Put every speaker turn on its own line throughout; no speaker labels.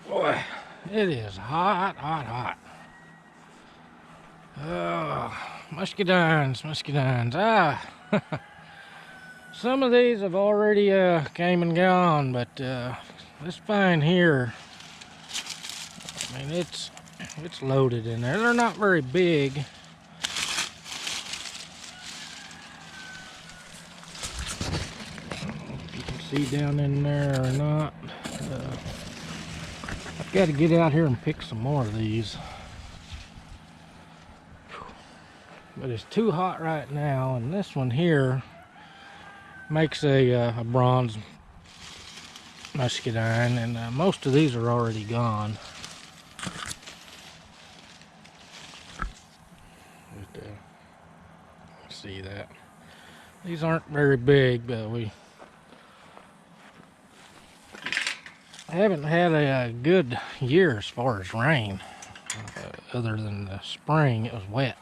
Boy, it is hot, hot, hot. Oh, muscadines, muscadines. Some of these have already came and gone, but this vine here, I mean, it's loaded in there. They're not very big. If you can see down in there or not. I've got to get out here and pick some more of these. But it's too hot right now, and this one here makes a bronze muscadine, and most of these are already gone. But, see that these aren't very big, but we haven't had a good year as far as rain. Other than the spring, it was wet.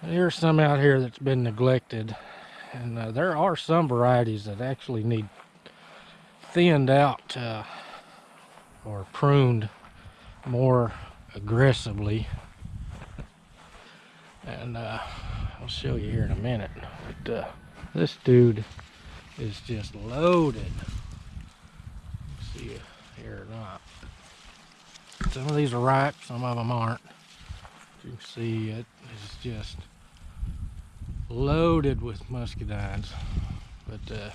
Here's some out here that's been neglected, and there are some varieties that actually need thinned out or pruned more aggressively, and I'll show you here in a minute. But this dude is just loaded. See you here or not. Some of these are ripe, some of them aren't. You can see it is just loaded with muscadines, but it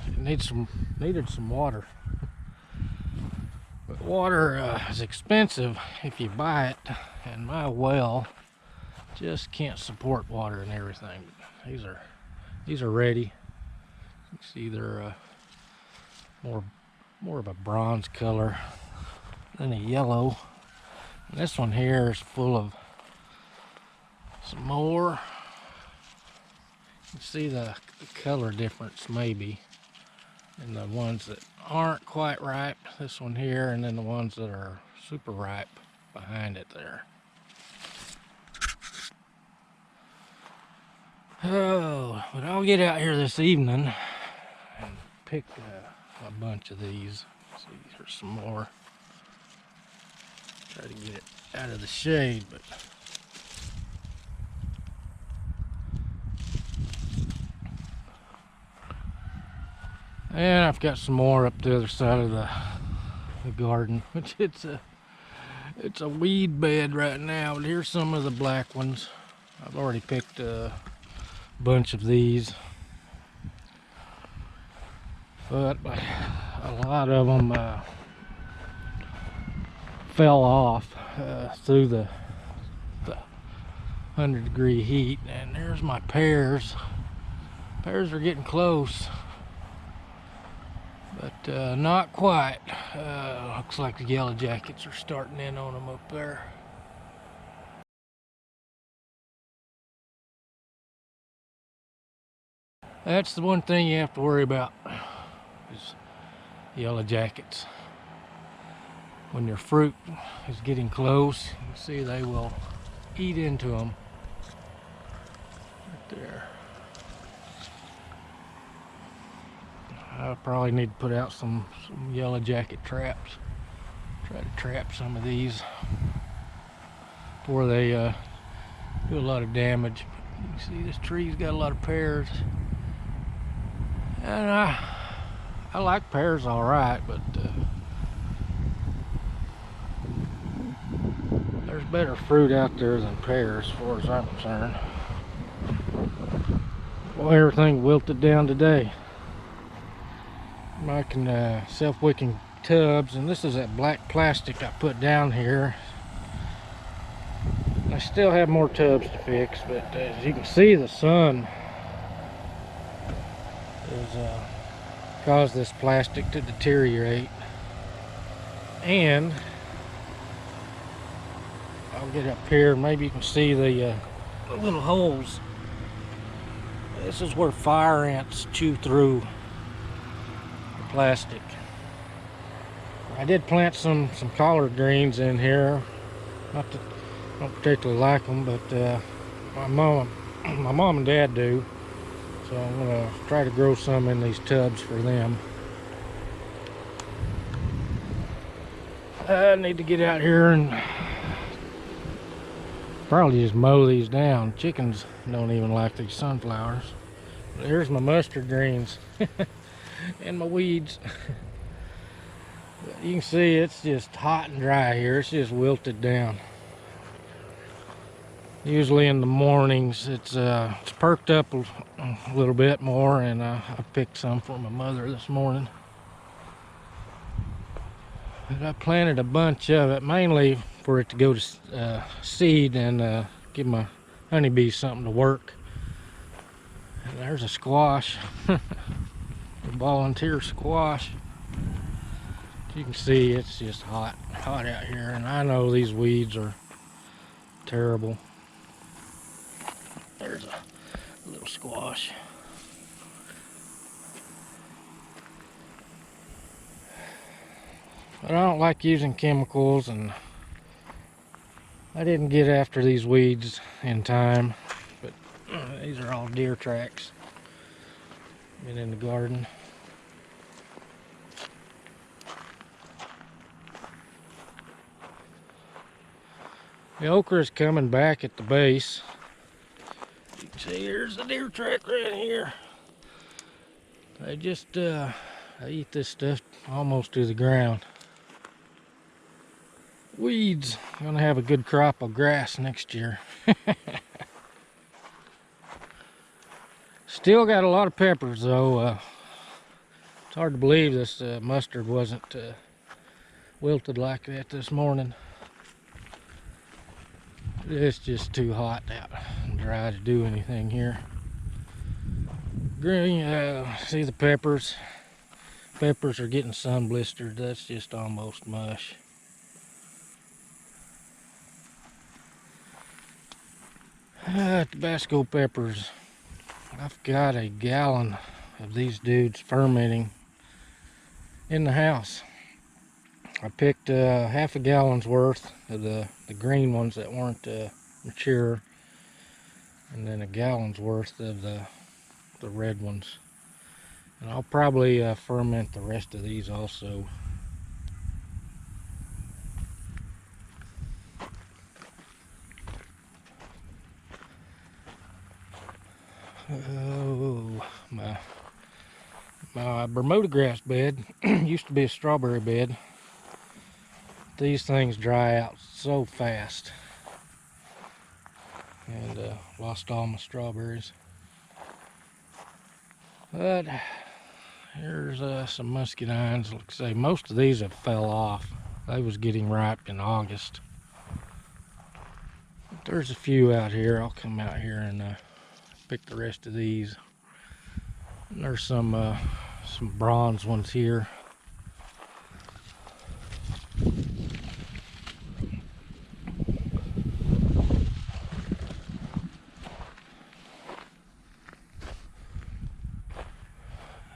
needed some water. But water is expensive if you buy it, and my well just can't support water and everything. These are ready. You can see they're more of a bronze color than a yellow. And this one here is full of some more. You can see the color difference maybe in the ones that aren't quite ripe, this one here, and then the ones that are super ripe behind it there. Oh, but I'll get out here this evening and pick a bunch of these. See, here's some more. Try to get it out of the shade, but and I've got some more up the other side of the garden, which it's a weed bed right now. But here's some of the black ones. I've already picked a bunch of these, but a lot of them fell off through the 100-degree heat. And there's my pears. Pears are getting close, but not quite. Looks like the yellow jackets are starting in on them up there. That's the one thing you have to worry about, is yellow jackets. When your fruit is getting close, you see they will eat into them. Right there. I probably need to put out some yellow jacket traps. Try to trap some of these before they do a lot of damage. You can see this tree's got a lot of pears. And I like pears all right, but there's better fruit out there than pears as far as I'm concerned. Well, everything wilted down today. I'm making self-wicking tubs, and this is that black plastic I put down here. I still have more tubs to fix, but as you can see, the sun has caused this plastic to deteriorate. And I'll get up here, maybe you can see the little holes. This is where fire ants chew through the plastic. I did plant some collard greens in here. Don't particularly like them, but my mom and dad do. So I'm gonna try to grow some in these tubs for them. I need to get out here and probably just mow these down. Chickens don't even like these sunflowers. There's my mustard greens and my weeds. You can see it's just hot and dry here. It's just wilted down. Usually in the mornings it's perked up a little bit more, and I picked some for my mother this morning. But I planted a bunch of it mainly for it to go to seed and give my honeybees something to work. And there's a squash, a volunteer squash. You can see it's just hot out here, and I know these weeds are terrible. There's a little squash. But I don't like using chemicals, and I didn't get after these weeds in time. But these are all deer tracks. Been in the garden. The okra is coming back at the base. You can see here's the deer track right here. They just they eat this stuff almost to the ground. Weeds, gonna have a good crop of grass next year. Still got a lot of peppers though. It's hard to believe this mustard wasn't wilted like that this morning. It's just too hot out and dry to do anything here. Green, see the peppers? Peppers are getting sun blistered. That's just almost mush. Tabasco peppers. I've got a gallon of these dudes fermenting in the house. I picked half a gallon's worth of the green ones that weren't mature, and then a gallon's worth of the red ones. And I'll probably ferment the rest of these also. Oh, my Bermuda grass bed used to be a strawberry bed. These things dry out so fast, and lost all my strawberries. But here's some muscadines. Like I say, most of these have fell off. They was getting ripe in August. But there's a few out here. I'll come out here and pick the rest of these. And there's some bronze ones here.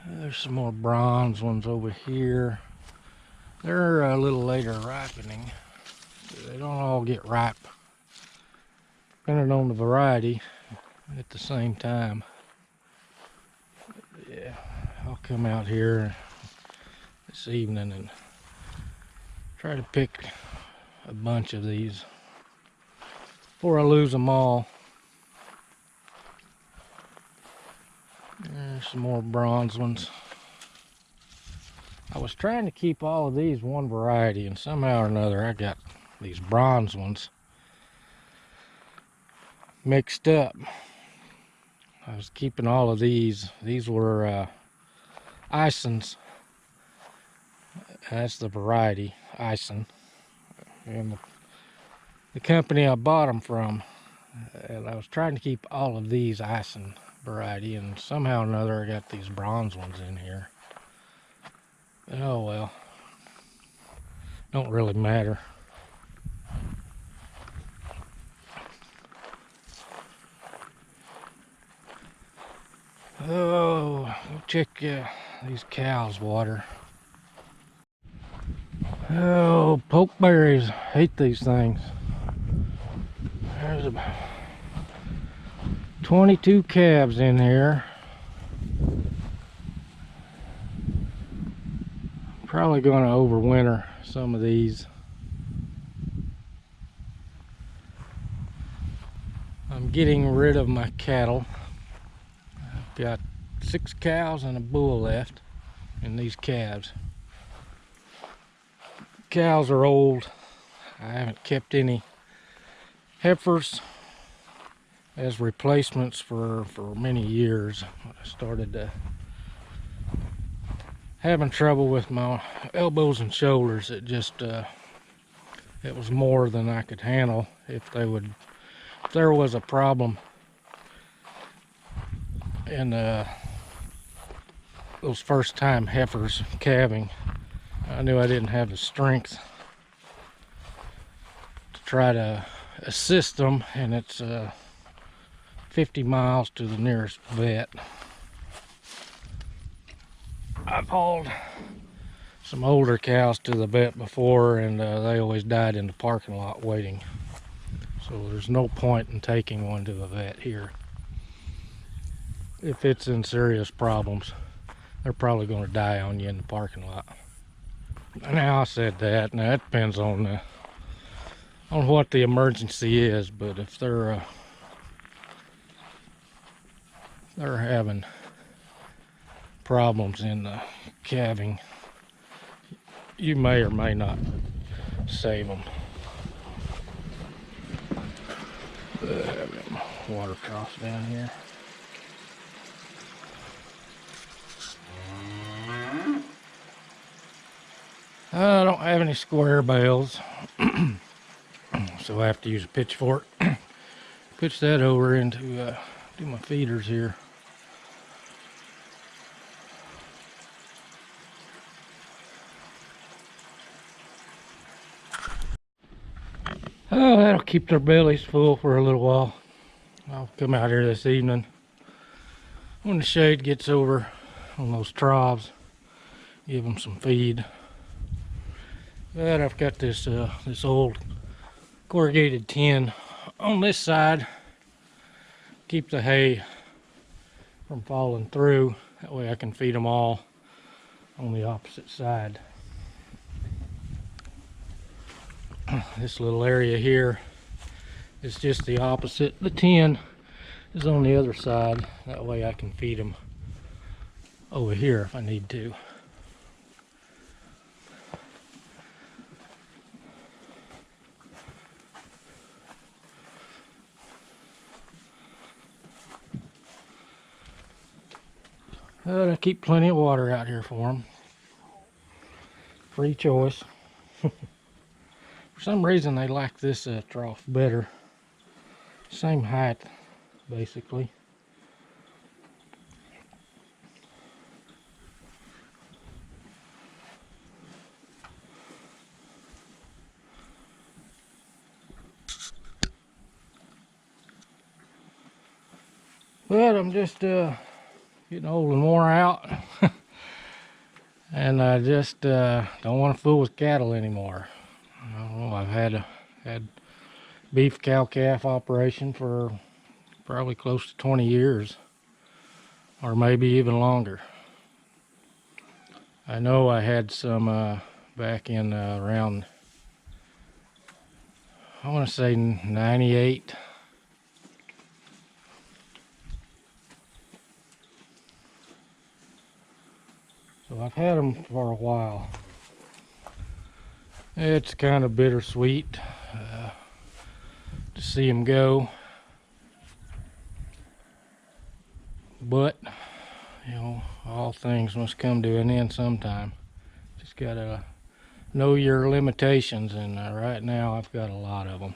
There's some more bronze ones over here. They're a little later ripening. They don't all get ripe, depending on the variety, at the same time. Yeah, I'll come out here this evening and try to pick a bunch of these before I lose them all. There's some more bronze ones. I was trying to keep all of these one variety, and somehow or another I got these bronze ones mixed up. I was keeping all of these. These were Isons. That's the variety, Ison. And the company I bought them from. And I was trying to keep all of these Ison variety, and somehow or another I got these bronze ones in here. Oh well, don't really matter. Oh, check these cows' water. Oh, pokeberries, hate these things. There's about 22 calves in here. Probably going to overwinter some of these. getting rid of my cattle. I've got 6 cows and a bull left, and these calves. Cows are old. I haven't kept any heifers as replacements for many years. I started having trouble with my elbows and shoulders. It just it was more than I could handle. If there was a problem in those first time heifers calving, I knew I didn't have the strength to try to assist them, and it's 50 miles to the nearest vet. I've hauled some older cows to the vet before, and they always died in the parking lot waiting. So there's no point in taking one to the vet here. If it's in serious problems, they're probably going to die on you in the parking lot. Now, I said that. Now, it depends on what the emergency is, but if they're having problems in the calving, you may or may not save them. I've got my water troughs down here. I don't have any square bales, so I have to use a pitchfork. Pitch that over into do my feeders here. Oh, that'll keep their bellies full for a little while. I'll come out here this evening when the shade gets over on those troughs, give them some feed. But I've got this this old corrugated tin on this side, keep the hay from falling through. That way I can feed them all on the opposite side. This little area here is just the opposite. The tin is on the other side. That way I can feed them over here if I need to. But I keep plenty of water out here for them. Free choice. For some reason they like this trough better. Same height, basically. But I'm just getting old and worn out. And I just don't want to fool with cattle anymore. I don't know, I've had beef cow-calf operation for probably close to 20 years, or maybe even longer. I know I had some back in around, I want to say 98. So I've had them for a while. It's kind of bittersweet to see them go, but you know, all things must come to an end sometime. Just gotta know your limitations, and right now I've got a lot of them.